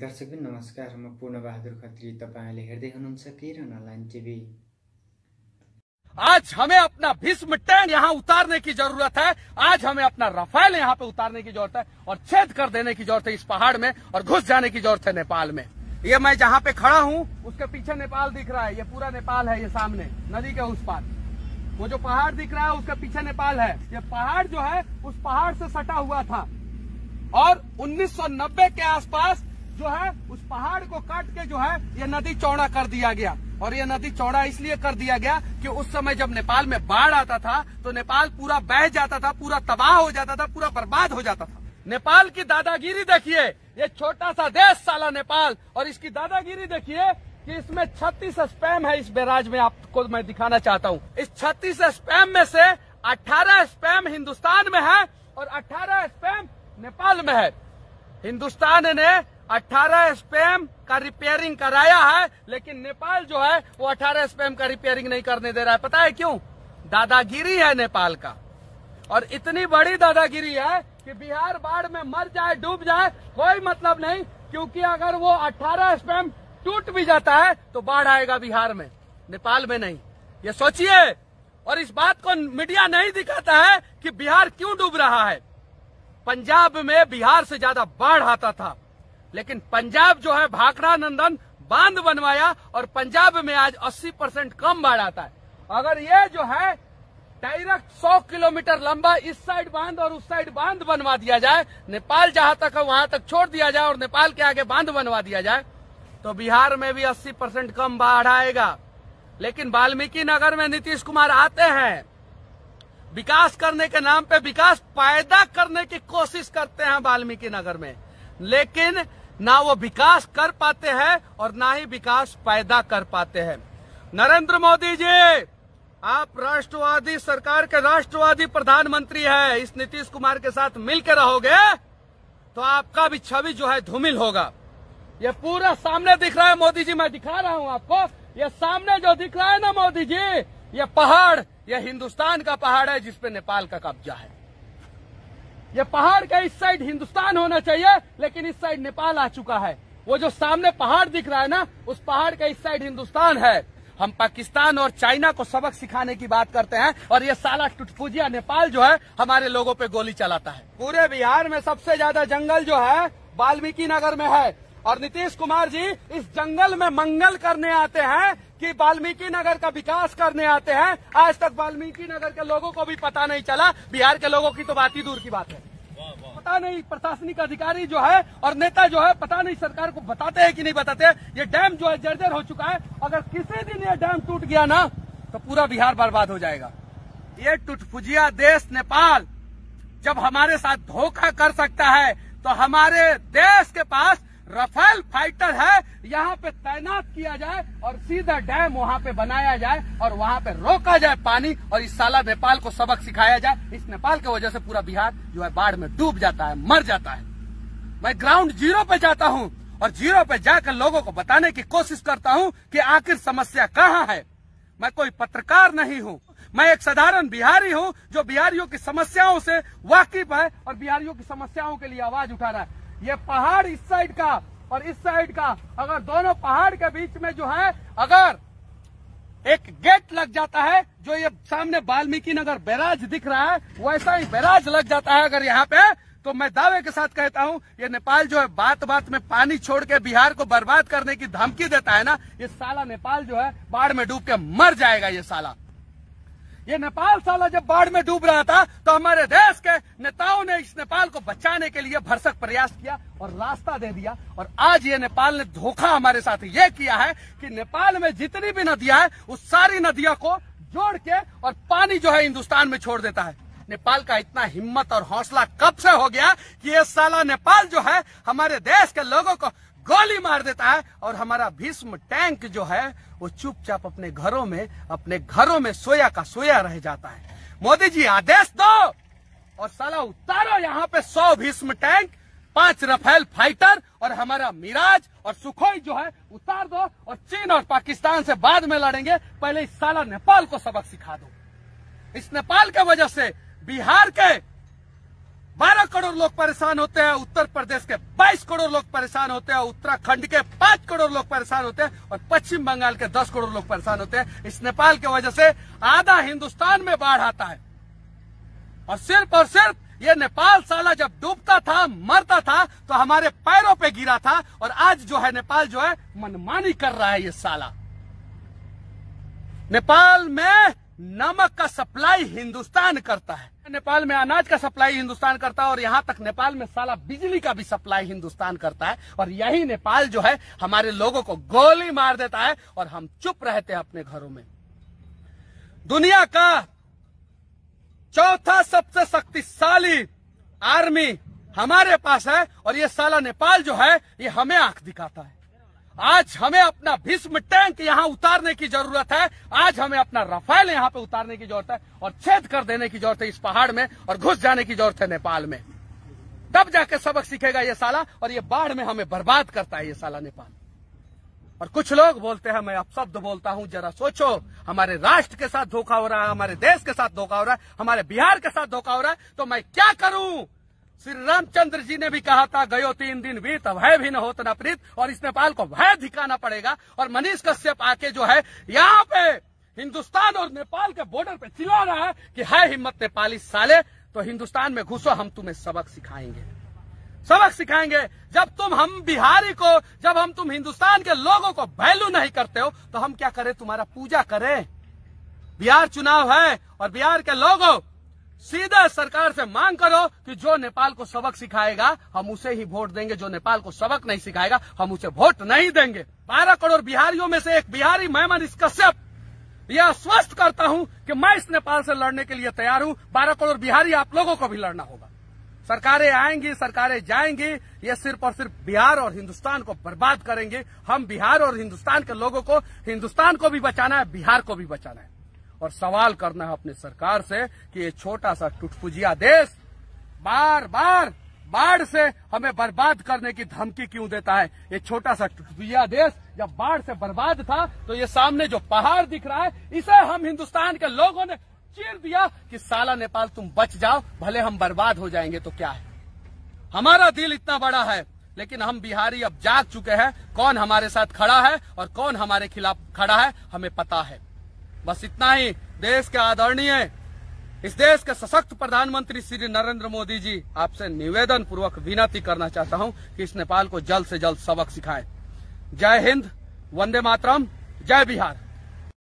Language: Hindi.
दर्शकबिन नमस्कार, म पूर्ण बहादुर खत्री। तपाईले हेर्दै हुनुहुन्छ केरन अनलाइन टीवी। आज हमें अपना भीष्म टैंक यहाँ उतारने की जरूरत है। आज हमें अपना रफेल यहाँ पे उतारने की जरूरत है और छेद कर देने की जरूरत है इस पहाड़ में और घुस जाने की जरूरत है नेपाल में। ये मैं जहाँ पे खड़ा हूँ उसके पीछे नेपाल दिख रहा है। ये पूरा नेपाल है। ये सामने नदी के उस पार वो जो पहाड़ दिख रहा है उसके पीछे नेपाल है। ये पहाड़ जो है उस पहाड़ से सटा हुआ था और 1990 के आसपास जो है उस पहाड़ को काट के जो है ये नदी चौड़ा कर दिया गया। और ये नदी चौड़ा इसलिए कर दिया गया कि उस समय जब नेपाल में बाढ़ आता था तो नेपाल पूरा बह जाता था, पूरा तबाह हो जाता था, पूरा बर्बाद हो जाता था। नेपाल की दादागिरी देखिए। ये छोटा सा देश साला नेपाल, और इसकी दादागिरी देखिए कि इसमें 36 स्पैम है। इस बैराज में आपको मैं दिखाना चाहता हूँ। इस 36 स्पैम में से 18 स्पैम हिंदुस्तान में है और 18 स्पैम नेपाल में है। हिंदुस्तान ने 18 स्पैम का रिपेयरिंग कराया है, लेकिन नेपाल जो है वो 18 स्पैम का रिपेयरिंग नहीं करने दे रहा है। पता है क्यों? दादागिरी है नेपाल का। और इतनी बड़ी दादागिरी है कि बिहार बाढ़ में मर जाए, डूब जाए, कोई मतलब नहीं, क्योंकि अगर वो 18 स्पैम टूट भी जाता है तो बाढ़ आएगा बिहार में, नेपाल में नहीं। ये सोचिए। और इस बात को मीडिया नहीं दिखाता है कि बिहार क्यों डूब रहा है। पंजाब में बिहार से ज्यादा बाढ़ आता था, लेकिन पंजाब जो है भाखड़ा नंदन बांध बनवाया और पंजाब में आज 80% कम बाढ़ आता है। अगर ये जो है डायरेक्ट 100 किलोमीटर लंबा इस साइड बांध और उस साइड बांध बनवा दिया जाए, नेपाल जहां तक है वहां तक छोड़ दिया जाए और नेपाल के आगे बांध बनवा दिया जाए, तो बिहार में भी 80% कम बाढ़ आएगा। लेकिन वाल्मीकि नगर में नीतीश कुमार आते हैं, विकास करने के नाम पे विकास पैदा करने की कोशिश करते हैं वाल्मीकि नगर में, लेकिन ना वो विकास कर पाते हैं और ना ही विकास पैदा कर पाते हैं। नरेंद्र मोदी जी, आप राष्ट्रवादी सरकार के राष्ट्रवादी प्रधानमंत्री है। इस नीतीश कुमार के साथ मिलकर रहोगे तो आपका भी छवि जो है धूमिल होगा। ये पूरा सामने दिख रहा है मोदी जी, मैं दिखा रहा हूं आपको। ये सामने जो दिख रहा है ना मोदी जी, ये पहाड़, ये हिंदुस्तान का पहाड़ है जिसपे नेपाल का कब्जा है। ये पहाड़ का इस साइड हिंदुस्तान होना चाहिए, लेकिन इस साइड नेपाल आ चुका है। वो जो सामने पहाड़ दिख रहा है ना, उस पहाड़ का इस साइड हिंदुस्तान है। हम पाकिस्तान और चाइना को सबक सिखाने की बात करते हैं और ये साला टुटपुजिया नेपाल जो है हमारे लोगों पे गोली चलाता है। पूरे बिहार में सबसे ज्यादा जंगल जो है वाल्मीकि नगर में है और नीतीश कुमार जी इस जंगल में मंगल करने आते हैं कि वाल्मीकि नगर का विकास करने आते हैं। आज तक वाल्मीकि नगर के लोगों को भी पता नहीं चला। बिहार के लोगों की तो बात ही दूर की बात है। पता नहीं प्रशासनिक अधिकारी जो है और नेता जो है, पता नहीं सरकार को बताते हैं कि नहीं बताते। ये डैम जो है जर्जर हो चुका है। अगर किसी दिन ये डैम टूट गया ना तो पूरा बिहार बर्बाद हो जाएगा। ये टुटपुजिया देश नेपाल जब हमारे साथ धोखा कर सकता है तो हमारे देश के पास रफेल फाइटर है, यहाँ पे तैनात किया जाए और सीधा डैम वहाँ पे बनाया जाए और वहाँ पे रोका जाए पानी और इस साला नेपाल को सबक सिखाया जाए। इस नेपाल की वजह से पूरा बिहार जो है बाढ़ में डूब जाता है, मर जाता है। मैं ग्राउंड जीरो पे जाता हूँ और जीरो पे जाकर लोगों को बताने की कोशिश करता हूँ कि आखिर समस्या कहाँ है। मैं कोई पत्रकार नहीं हूँ, मैं एक साधारण बिहारी हूँ जो बिहारियों की समस्याओं से वाकिफ है और बिहारियों की समस्याओं के लिए आवाज उठा रहा है। ये पहाड़ इस साइड का और इस साइड का, अगर दोनों पहाड़ के बीच में जो है अगर एक गेट लग जाता है, जो ये सामने वाल्मीकि नगर बैराज दिख रहा है वैसा ही बैराज लग जाता है अगर यहाँ पे, तो मैं दावे के साथ कहता हूँ ये नेपाल जो है बात बात में पानी छोड़ के बिहार को बर्बाद करने की धमकी देता है ना, ये साला नेपाल जो है बाढ़ में डूब के मर जाएगा। ये साला, ये नेपाल साला जब बाढ़ में डूब रहा था तो हमारे देश के नेताओं ने इस नेपाल को बचाने के लिए भरसक प्रयास किया और रास्ता दे दिया। और आज ये नेपाल ने धोखा हमारे साथ ये किया है कि नेपाल में जितनी भी नदियां हैं उस सारी नदियों को जोड़ के और पानी जो है हिंदुस्तान में छोड़ देता है। नेपाल का इतना हिम्मत और हौसला कब से हो गया कि ये साला नेपाल जो है हमारे देश के लोगों को गोली मार देता है और हमारा भीष्म टैंक जो है वो चुपचाप अपने घरों में सोया का सोया रह जाता है। मोदी जी आदेश दो और साला उतारो यहाँ पे 100 भीष्म टैंक, 5 रफेल फाइटर और हमारा मिराज और सुखोई जो है उतार दो और चीन और पाकिस्तान से बाद में लड़ेंगे। पहले इस साला नेपाल को सबक सिखा दो। इस नेपाल के वजह से बिहार के 12 करोड़ लोग परेशान होते हैं, उत्तर प्रदेश के 22 करोड़ लोग परेशान होते हैं, उत्तराखंड के 5 करोड़ लोग परेशान होते हैं और पश्चिम बंगाल के 10 करोड़ लोग परेशान होते हैं। इस नेपाल की वजह से आधा हिंदुस्तान में बाढ़ आता है और सिर्फ ये नेपाल साला जब डूबता था, मरता था, तो हमारे पैरों पे गिरा था और आज जो है नेपाल जो है मनमानी कर रहा है। ये साला नेपाल में नमक का सप्लाई हिंदुस्तान करता है, नेपाल में अनाज का सप्लाई हिंदुस्तान करता है और यहां तक नेपाल में साला बिजली का भी सप्लाई हिंदुस्तान करता है। और यही नेपाल जो है हमारे लोगों को गोली मार देता है और हम चुप रहते हैं अपने घरों में। दुनिया का चौथा सबसे शक्तिशाली आर्मी हमारे पास है और ये साला नेपाल जो है ये हमें आंख दिखाता है। आज हमें अपना भीष्म टैंक यहां उतारने की जरूरत है, आज हमें अपना रफाल यहां पे उतारने की जरूरत है और छेद कर देने की जरूरत है इस पहाड़ में और घुस जाने की जरूरत है नेपाल में। तब जाके सबक सीखेगा ये साला और ये बाढ़ में हमें बर्बाद करता है ये साला नेपाल। और कुछ लोग बोलते हैं, मैं अपशब्द बोलता हूं, जरा सोचो, हमारे राष्ट्र के साथ धोखा हो रहा है, हमारे देश के साथ धोखा हो रहा है, हमारे बिहार के साथ धोखा हो रहा है, तो मैं क्या करूं? श्री रामचंद्र जी ने भी कहा था, गयो 3 दिन बीत भय भी न होत न प्रीत, और इस नेपाल को भय दिखाना पड़ेगा। और मनीष कश्यप आके जो है यहाँ पे हिंदुस्तान और नेपाल के बॉर्डर पे चिल्ला रहा है कि है हिम्मत नेपाली साले, तो हिंदुस्तान में घुसो, हम तुम्हें सबक सिखाएंगे, सबक सिखाएंगे। जब तुम बिहारी को, जब तुम हिंदुस्तान के लोगों को वैल्यू नहीं करते हो तो हम क्या करें? तुम्हारा पूजा करें? बिहार चुनाव है और बिहार के लोगों सीधे सरकार से मांग करो कि जो नेपाल को सबक सिखाएगा हम उसे ही वोट देंगे, जो नेपाल को सबक नहीं सिखाएगा हम उसे वोट नहीं देंगे। 12 करोड़ बिहारियों में से एक बिहारी मैं मनीष कश्यप यह आश्वस्त करता हूं कि मैं इस नेपाल से लड़ने के लिए तैयार हूं। 12 करोड़ बिहारी आप लोगों को भी लड़ना होगा। सरकारें आएंगी, सरकारें जाएंगी, ये सिर्फ और सिर्फ बिहार और हिंदुस्तान को बर्बाद करेंगे। हम बिहार और हिंदुस्तान के लोगों को, हिंदुस्तान को भी बचाना है, बिहार को भी बचाना है और सवाल करना है अपनी सरकार से कि ये छोटा सा टुटपुजिया देश बार बार बाढ़ से हमें बर्बाद करने की धमकी क्यों देता है? ये छोटा सा टुटपुजिया देश जब बाढ़ से बर्बाद था तो ये सामने जो पहाड़ दिख रहा है इसे हम हिंदुस्तान के लोगों ने चीर दिया कि साला नेपाल तुम बच जाओ, भले हम बर्बाद हो जाएंगे तो क्या है। हमारा दिल इतना बड़ा है, लेकिन हम बिहारी अब जाग चुके हैं कौन हमारे साथ खड़ा है और कौन हमारे खिलाफ खड़ा है, हमें पता है। बस इतना ही। देश के आदरणीय, इस देश के सशक्त प्रधानमंत्री श्री नरेंद्र मोदी जी, आपसे निवेदन पूर्वक विनती करना चाहता हूं कि इस नेपाल को जल्द से जल्द सबक सिखाएं। जय हिंद, वंदे मातरम, जय बिहार।